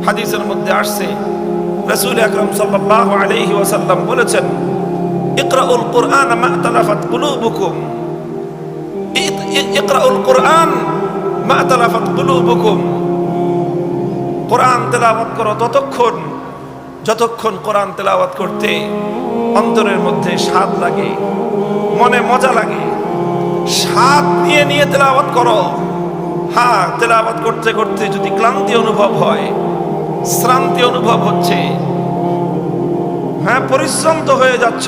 হাদিসের মধ্যে আসছে, রাসূল আকরাম সাল্লাল্লাহু আলাইহি ওয়াসাল্লাম বলেছেন, ইকরাউল কুরআন মা তালাফাত কুলুবুকুম, ইকরাউল কুরআন মা তালাফাত কুলুবুকুম। কোরআন তেলাওয়াত করো ততক্ষণ যতক্ষণ কোরআন তেলাওয়াত করতে অন্তরের মধ্যে স্বাদ লাগে, মনে মজা লাগে। স্বাদ নিয়ে নিয়ে তেলাওয়াত করো। হ্যাঁ, তেলাওয়াত করতে করতে যদি ক্লান্তি অনুভব হয়, শ্রান্তি অনুভব হচ্ছে, হ্যাঁ পরিশ্রান্ত হয়ে যাচ্ছ,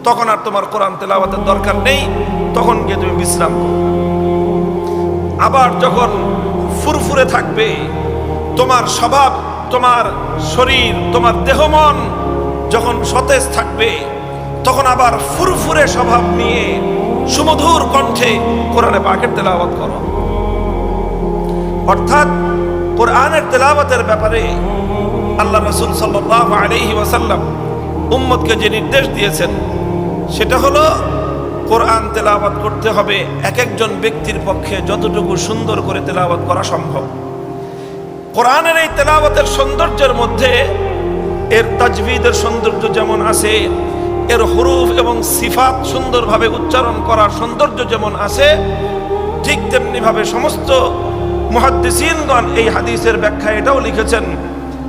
তখন আর তোমার কোরআন তেলাওয়াতের দরকার নেই, তখন গিয়ে তুমি বিশ্রাম করো। আবার যখন ফুরফুরে থাকবে তোমার স্বভাব, তোমার শরীর, তোমার দেহ মন যখন সতেজ থাকবে, তখন আবার ফুরফুরে স্বভাব নিয়ে সুমধুর কণ্ঠে কোরআনে পাকের তেলাওয়াত করো। অর্থাৎ কোরআনের তেলাওয়াতের ব্যাপারে আল্লাহ রাসূল সাল্লাল্লাহু আলাইহি ওয়াসাল্লাম উম্মতকে যে নির্দেশ দিয়েছেন, সেটা হলো কোরআন তেলাওয়াত করতে হবে এক একজন ব্যক্তির পক্ষে যতটুকু সুন্দর করে তেলাওয়াত করা সম্ভব। কোরআনের এই তেলাওয়াতের সৌন্দর্যের মধ্যে এর তাজবিদের সৌন্দর্য যেমন আছে, এর হুরুফ এবং সিফাত সুন্দরভাবে উচ্চারণ করার সৌন্দর্য যেমন আছে, ঠিক তেমনি ভাবে সমস্ত মুহাদ্দিসিনগণ এই হাদিসের ব্যাখ্যা এটাও লিখেছেন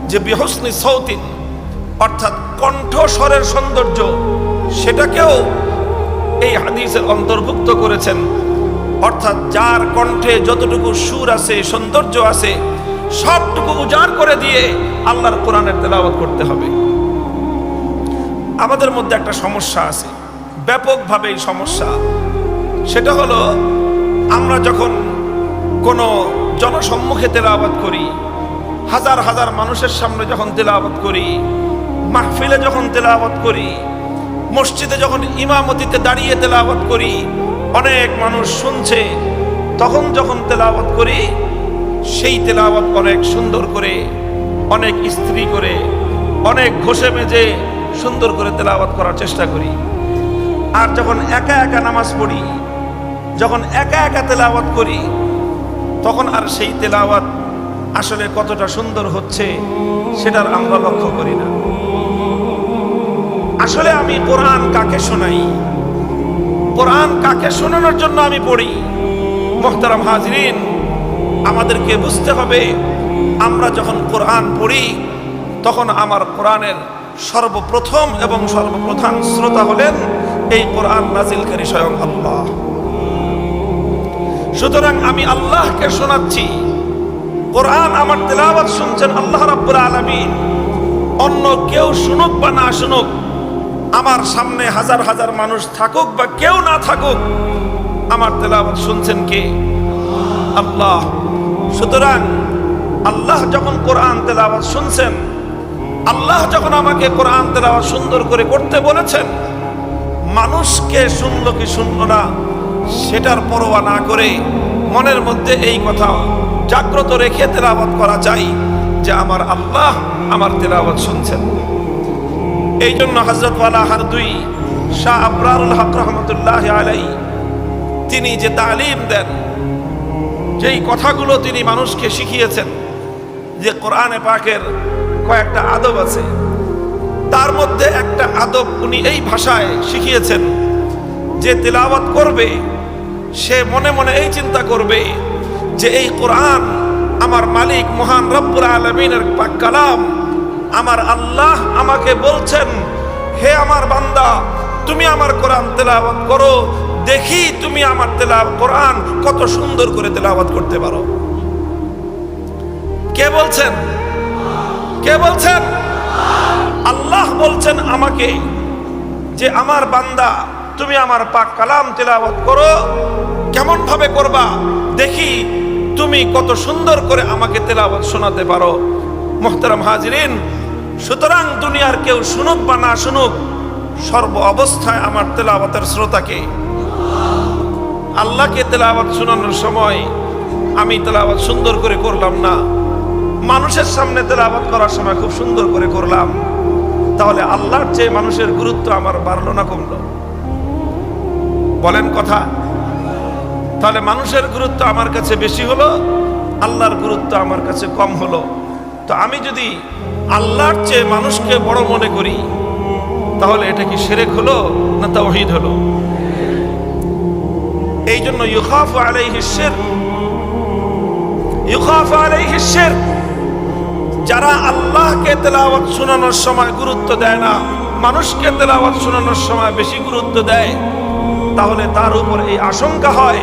যে বিহুসনি সাউতিন, অর্থাৎ কণ্ঠস্বরের সৌন্দর্য, সেটাকেও এই হাদিসের অন্তর্ভুক্ত করেছেন। অর্থাৎ যার কণ্ঠে যতটুকু সুর আছে, সৌন্দর্য আছে, সবটুকু উজাড় করে দিয়ে আল্লাহর কোরআনের তেলাওয়াত করতে হবে। আমাদের মধ্যে একটা সমস্যা আছে, ব্যাপকভাবে এই সমস্যা, সেটা হলো আমরা যখন কোনো জনসম্মুখে তেলাওয়াত করি, হাজার হাজার মানুষের সামনে যখন তেলাওয়াত করি, মাহফিলে যখন তেলাওয়াত করি, মসজিদে যখন ইমামতিতে দাঁড়িয়ে তেলাওয়াত করি, অনেক মানুষ শুনছে, তখন যখন তেলাওয়াত করি সেই তেলাওয়াত অনেক সুন্দর করে, অনেক ইস্ত্রি করে, অনেক ঘষে মেজে সুন্দর করে তেলাওয়াত করার চেষ্টা করি। আর যখন একা একা নামাজ পড়ি, যখন একা একা তেলাওয়াত করি, তখন আর সেই তেলাওয়াত আসলে কতটা সুন্দর হচ্ছে সেটার আমরা লক্ষ্য করি না। আসলে আমি কোরআন কাকে শোনাই, কোরআন কাকে শোনানোর জন্য আমি পড়ি? মুহতারাম হাজরিন, আমাদেরকে বুঝতে হবে, আমরা যখন কোরআন পড়ি তখন আমার কোরআনের সর্বপ্রথম এবং সর্বপ্রধান শ্রোতা হলেন এই কোরআন নাজিলকারী স্বয়ং আল্লাহ। সুতরাং আমি আল্লাহকে শোনাচ্ছি, কোরআন আমার তেলাওয়াত শুনছেন আল্লাহ রাব্বুল আলামিন। অন্য কেউ শুনুক বা না শুনুক, আমার সামনে হাজার হাজার মানুষ থাকুক বা কেউ না থাকুক, আমার তেলাওয়াত শুনছেন কে? আল্লাহ। সুতরাং আল্লাহ যখন কোরআন তেলাওয়াত শুনছেন, আল্লাহ যখন আমাকে কোরআন তেলাওয়াত সুন্দর করে করতে বলেছেন, মানুষকে শুনলো কি শুনলো না সেটার পরোয়া না করে মনের মধ্যে এই কথা জাগ্রত রেখে তেলাওয়াত করা চাই যে আমার আল্লাহ আমার তেলাওয়াত শুনছেন। এই জন্য হযরত ওয়ালা হারদুই শাহ আবরারুল হক রহমতুল্লাহ আলাইহি তিনি যে তালিম দেন, যেই কথাগুলো তিনি মানুষকে শিখিয়েছেন, যে কোরআনে পাকের কয়েকটা আদব আছে, তার মধ্যে একটা আদব উনি এই ভাষায় শিখিয়েছেন যে তেলাওয়াত করবে সে মনে মনে এই চিন্তা করবে যে এই কোরআন আমার মালিক মহান রব্বুল আলামিনের পাক কালাম, আমার আল্লাহ আমাকে বলছেন, হে আমার বান্দা, তুমি আমার কোরআন তেলাওয়াত করো, দেখি তুমি আমার কোরআন কত সুন্দর করে তেলাওয়াত করতে পারো। কে বলছেন? কে বলছেন? আল্লাহ বলছেন আমাকে যে আমার বান্দা, তুমি আমার পাক কালাম তেলাওয়াত করো, কেমন ভাবে করবা দেখি তুমি কত সুন্দর করে আমাকে তেলাওয়াত শোনাতে পারো। মুহতারাম হাজিরিন, সুতরাং দুনিয়ার কেউ শুনুক বা না শুনুক, সর্ব অবস্থায় আমার তেলাওয়াতের শ্রোতাকে আল্লাহকে তেলাওয়াত শোনানোর সময় আমি তেলাওয়াত সুন্দর করে করলাম না, মানুষের সামনে তেলাওয়াত করার সময় খুব সুন্দর করে করলাম, তাহলে আল্লাহর চেয়ে মানুষের গুরুত্ব আমার বাড়লো না কমলো? বলেন কথা। তাহলে মানুষের গুরুত্ব আমার কাছে বেশি হলো, আল্লাহর গুরুত্ব আমার কাছে কম হলো। তো আমি যদি আল্লাহর চেয়ে মানুষকে বড় মনে করি, তাহলে এটা কি শিরক হলো না তাওহীদ হলো? এই জন্য ইউখাফু আলাইহিস শিরক, ইউখাফু আলাইহিস শিরক। যারা আল্লাহকে তেলাওয়াত শোনানোর সময় গুরুত্ব দেয় না, মানুষকে তেলাওয়াত শোনানোর সময় বেশি গুরুত্ব দেয়, তাহলে তার উপর এই আশঙ্কা হয়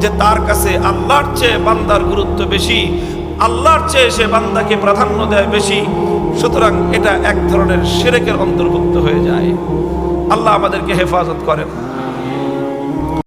যে তার কাছে আল্লাহর চেয়ে বান্দার গুরুত্ব বেশি, আল্লাহর চেয়ে সে বান্দাকে প্রাধান্য দেয় বেশি। সুতরাং এটা এক ধরনের শিরকের অন্তর্ভুক্ত হয়ে যায়। আল্লাহ আমাদেরকে হেফাজত করেন।